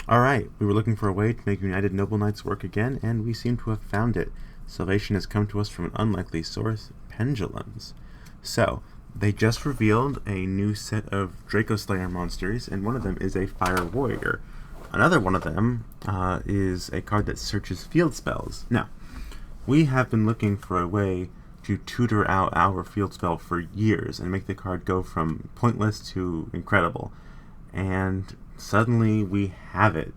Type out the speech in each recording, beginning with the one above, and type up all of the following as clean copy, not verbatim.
Alright, we were looking for a way to make United Noble Knights work again, and we seem to have found it. Salvation has come to us from an unlikely source, pendulums. So, they just revealed a new set of Dracoslayers monsters, and one of them is a Fire Warrior. Another one of them is a card that searches field spells. Now, we have been looking for a way to tutor out our field spell for years and make the card go from pointless to incredible. And suddenly we have it.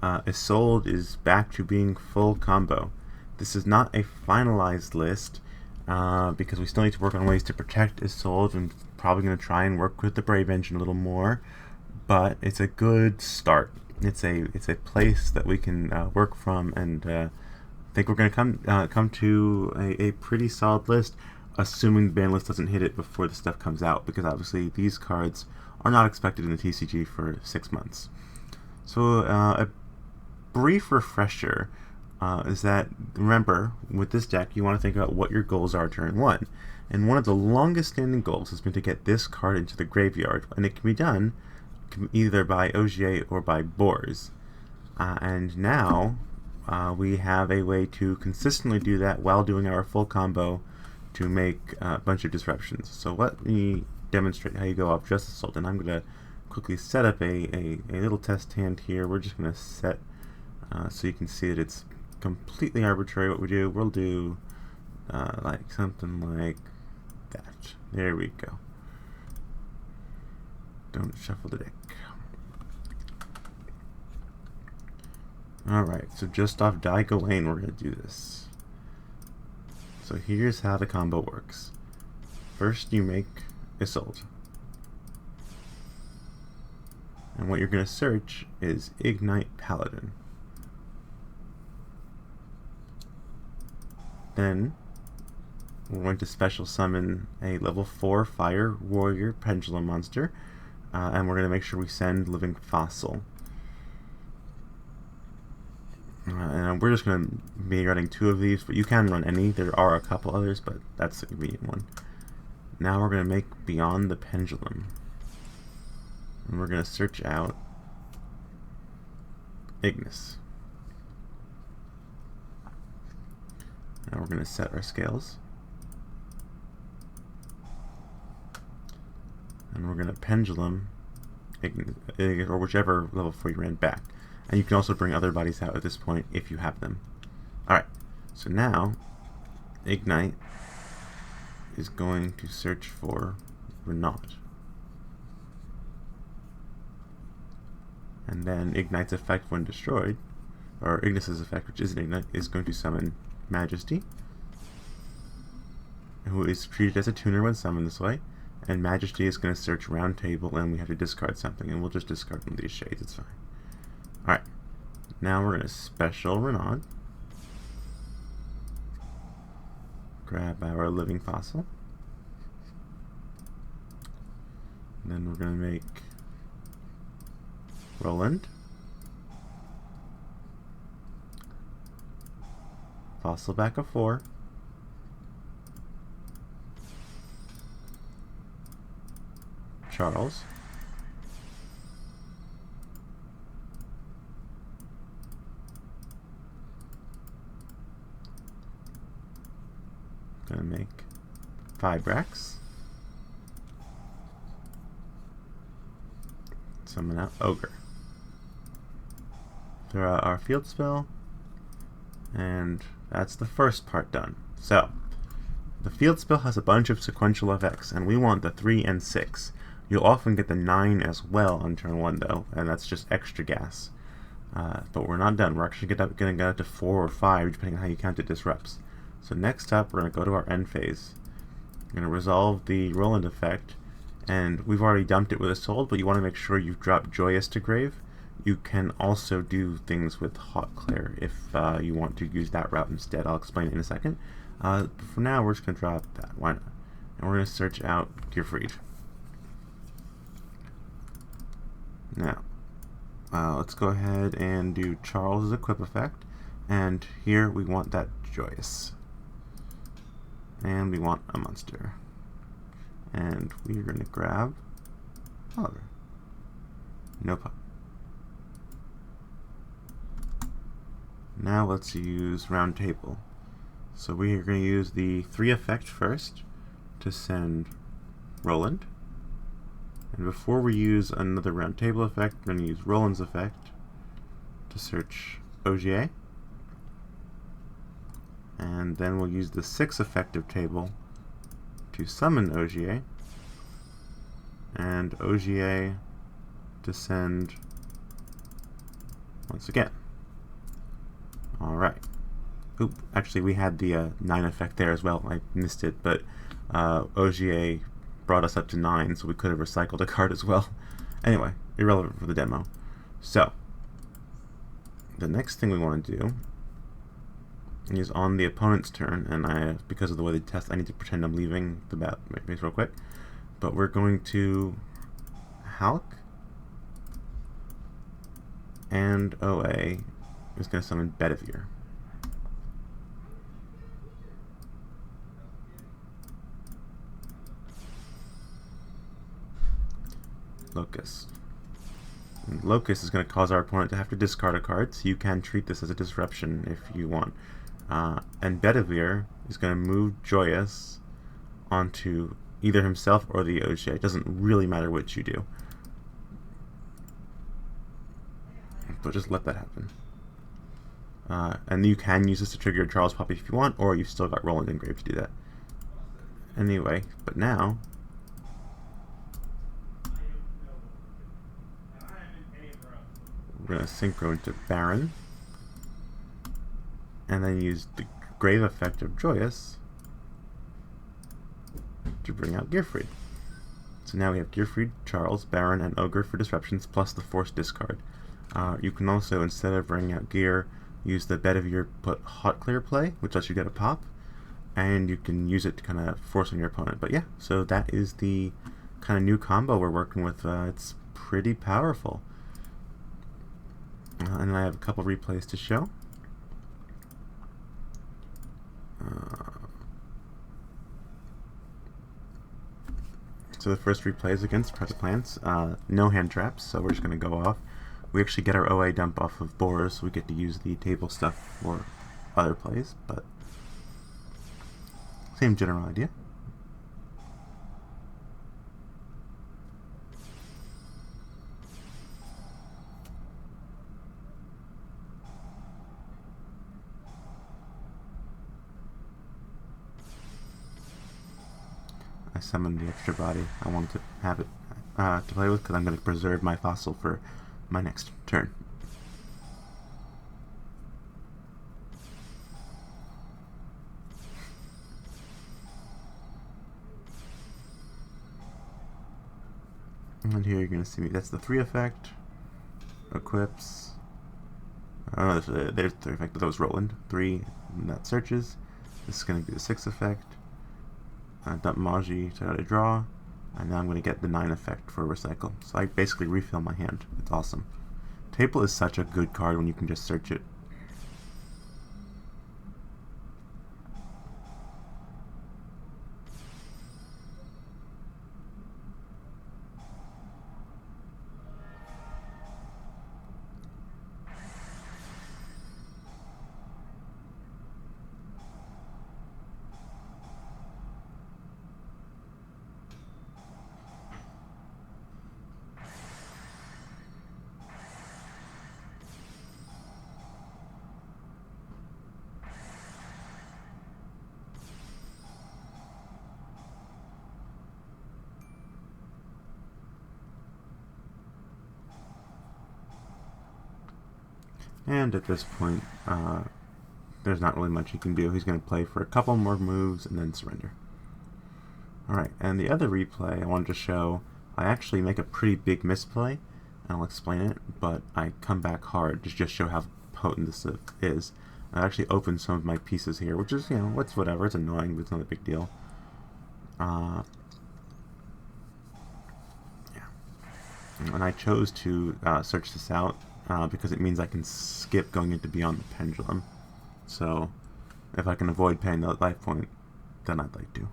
Isolde is back to being full combo. This is not a finalized list because we still need to work on ways to protect Isolde, and probably going to try and work with the Brave Engine a little more. But it's a good start. It's a place that we can work from, and I think we're going to come to a pretty solid list, assuming the ban list doesn't hit it before the stuff comes out, because obviously these cards are not expected in the TCG for 6 months. So a brief refresher is that, remember, with this deck you want to think about what your goals are turn 1. And one of the longest standing goals has been to get this card into the graveyard, and it can be done either by Ogier or by Boars. And now we have a way to consistently do that while doing our full combo to make a bunch of disruptions. So let me demonstrate how you go off Justice Assault, and I'm going to quickly set up a little test hand here. We're just going to set so you can see that it's completely arbitrary what we do. We'll do like something like that. There we go. Don't shuffle the deck. Alright, so just off Dracoslayers we're going to do this. So here's how the combo works. First you make Isolde. And what you're going to search is Ignite Paladin. Then we're going to special summon a level 4 Fire Warrior Pendulum monster, and we're going to make sure we send Living Fossil. And we're just going to be running 2 of these, but you can run any. There are a couple others, but that's the convenient one. Now we're going to make Beyond the Pendulum. And we're going to search out Ignis. Now we're going to set our scales. And we're going to Pendulum Ignis, or whichever level 4 you ran back. And you can also bring other bodies out at this point if you have them. Alright, so now Ignite is going to search for Renaud. And then Ignite's effect when destroyed, or Ignis's effect, which isn't Ignite, is going to summon Majesty, who is treated as a tuner when summoned this way. And Majesty is going to search Round Table, and we have to discard something, and we'll just discard one of these shades, it's fine. Alright, now we're going to special Renaud, grab our Living Fossil, and then we're going to make Roland, Fossil back of 4, Charles, gonna make Fibrax, summon out Ogre, throw out our field spell, and that's the first part done. So the field spell has a bunch of sequential effects, and we want the 3 and 6. You'll often get the 9 as well on turn 1 though, and that's just extra gas. But we're not done. We're actually going to get up to 4 or 5 depending on how you count it disrupts. So next up, we're going to go to our end phase. We're going to resolve the Roland effect, and we've already dumped it with Isolde, but you want to make sure you've dropped Joyous to grave. You can also do things with Hot Claire if you want to use that route instead. I'll explain it in a second. But for now, we're just going to drop that. Why not? And we're going to search out Gearfried. Now, let's go ahead and do Charles' equip effect, and here we want that Joyous. And we want a monster. And we're going to grab Oliver. No pop. Now let's use round table. So we are going to use the 3 effect first to send Roland. And before we use another round table effect, we're going to use Roland's effect to search OGA. And then we'll use the 6 effective table to summon OGA. And OGA to send once again. Alright. Oop, actually we had the 9 effect there as well. I missed it, but OGA brought us up to 9, so we could have recycled a card as well. Anyway, irrelevant for the demo. So, the next thing we want to do is on the opponent's turn, and because of the way they test, I need to pretend I'm leaving the base real quick. But we're going to Hulk, and OA is going to summon Bedivere. Locust. And Locust is going to cause our opponent to have to discard a card, so you can treat this as a disruption if you want. And Bedivere is going to move Joyous onto either himself or the OGA. It doesn't really matter which you do. So just let that happen. And you can use this to trigger Charles Poppy if you want, or you've still got Roland engraved to do that. Anyway, but now we're going to synchro into Baron, and then use the Grave effect of Joyous to bring out Gearfried. So now we have Gearfried, Charles, Baron, and Ogre for disruptions, plus the forced discard. You can also, instead of bringing out Gear, use the Bedivere put Hot Clear play, which lets you get a pop, and you can use it to kind of force on your opponent. But yeah, so that is the kind of new combo we're working with. It's pretty powerful. And I have a couple replays to show. So the first replay is against Press Plants. No hand traps, so we're just going to go off. We actually get our OA dump off of Boars, so we get to use the table stuff for other plays, but same general idea. I summoned the extra body. I wanted to have it to play with because I'm going to preserve my fossil for my next turn. And here you're going to see me. That's the 3 effect. Equips. Oh, there's the effect. That was Roland. 3, and that searches. This is going to be the 6 effect. Dump Magi to add a draw. And now I'm going to get the 9 effect for recycle. So I basically refill my hand. It's awesome. Table is such a good card when you can just search it. And at this point, there's not really much he can do. He's going to play for a couple more moves and then surrender. Alright, and the other replay I wanted to show, I actually make a pretty big misplay, and I'll explain it, but I come back hard to just show how potent this is. I actually opened some of my pieces here, which is, it's whatever, it's annoying, but it's not a big deal. Yeah. And I chose to search this out because it means I can skip going into Beyond the Pendulum. So, if I can avoid paying the life point, then I'd like to.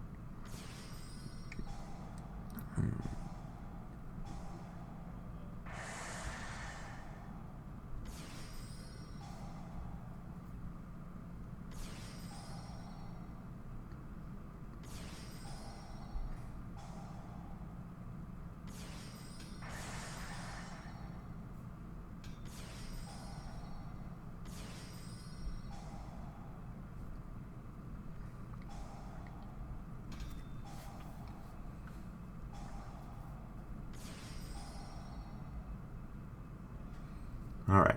Alright,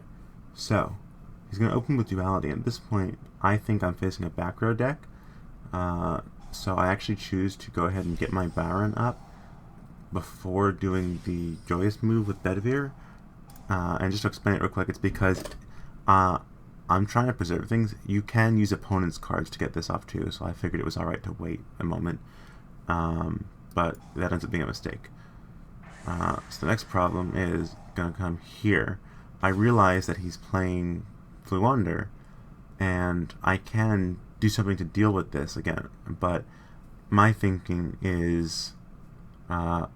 so he's going to open with Duality. At this point, I think I'm facing a back row deck. So I actually choose to go ahead and get my Baron up before doing the Joyous move with Bedivere. And just to explain it real quick, it's because I'm trying to preserve things. You can use opponent's cards to get this off too, so I figured it was alright to wait a moment. But that ends up being a mistake. So the next problem is going to come here. I realize that he's playing Fluonder, and I can do something to deal with this again, but my thinking is I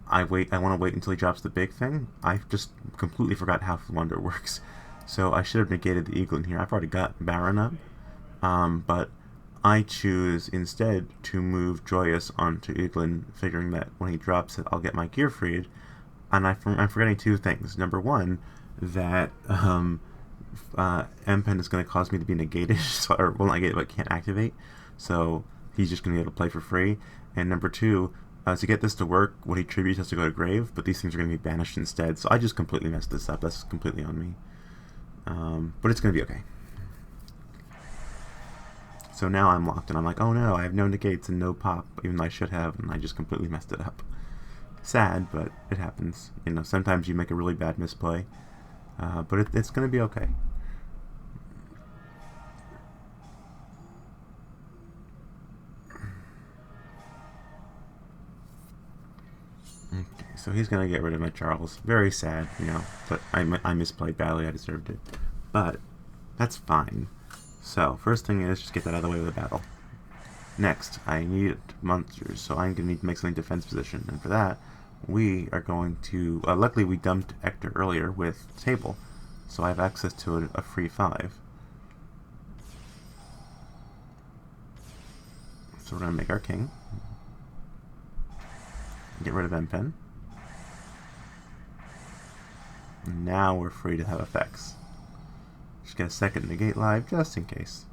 want to wait until he drops the big thing. I just completely forgot how Fluonder works, so I should have negated the Eagle in here. I've already got Baron up, but I choose instead to move Joyous onto Eaglin, figuring that when he drops it, I'll get my gear freed. And I'm forgetting two things. Number one, that M-Pen is going to cause me to be negated, or well, not negated, but can't activate. So he's just going to be able to play for free. And number two, to get this to work, what he tributes has to go to grave, but these things are going to be banished instead. So I just completely messed this up. That's completely on me. But it's going to be okay. So now I'm locked, and I'm like, oh no, I have no negates and no pop, even though I should have, and I just completely messed it up. Sad, but it happens. You know, sometimes you make a really bad misplay, but it's going to be okay. Okay, so he's going to get rid of my Charles. Very sad, you know, but I misplayed badly. I deserved it. But that's fine. So, first thing is just get that out of the way with a battle. Next, I need monsters, so I'm going to need to make something defense position. And for that, we are going to... luckily, we dumped Hector earlier with Table, so I have access to a free 5. So we're going to make our king. Get rid of M-Pen. And now we're free to have effects. Just get a second negate live, just in case.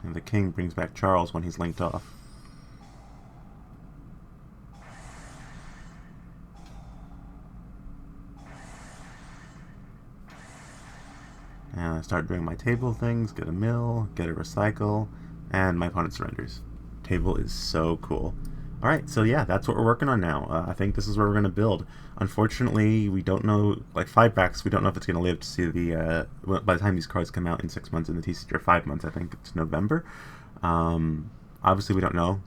And the king brings back Charles when he's linked off. And I start doing my table things, get a mill, get a recycle, and my opponent surrenders. Table is so cool. Alright, so yeah, that's what we're working on now. I think this is where we're going to build. Unfortunately, we don't know, like 5 packs, we don't know if it's going to live to see the, by the time these cards come out in 6 months in the TCG, or 5 months, I think it's November. Obviously we don't know,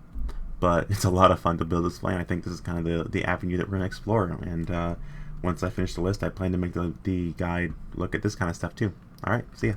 but it's a lot of fun to build this play, and I think this is kind of the avenue that we're going to explore. And once I finish the list, I plan to make the guide look at this kind of stuff too. Alright, see ya.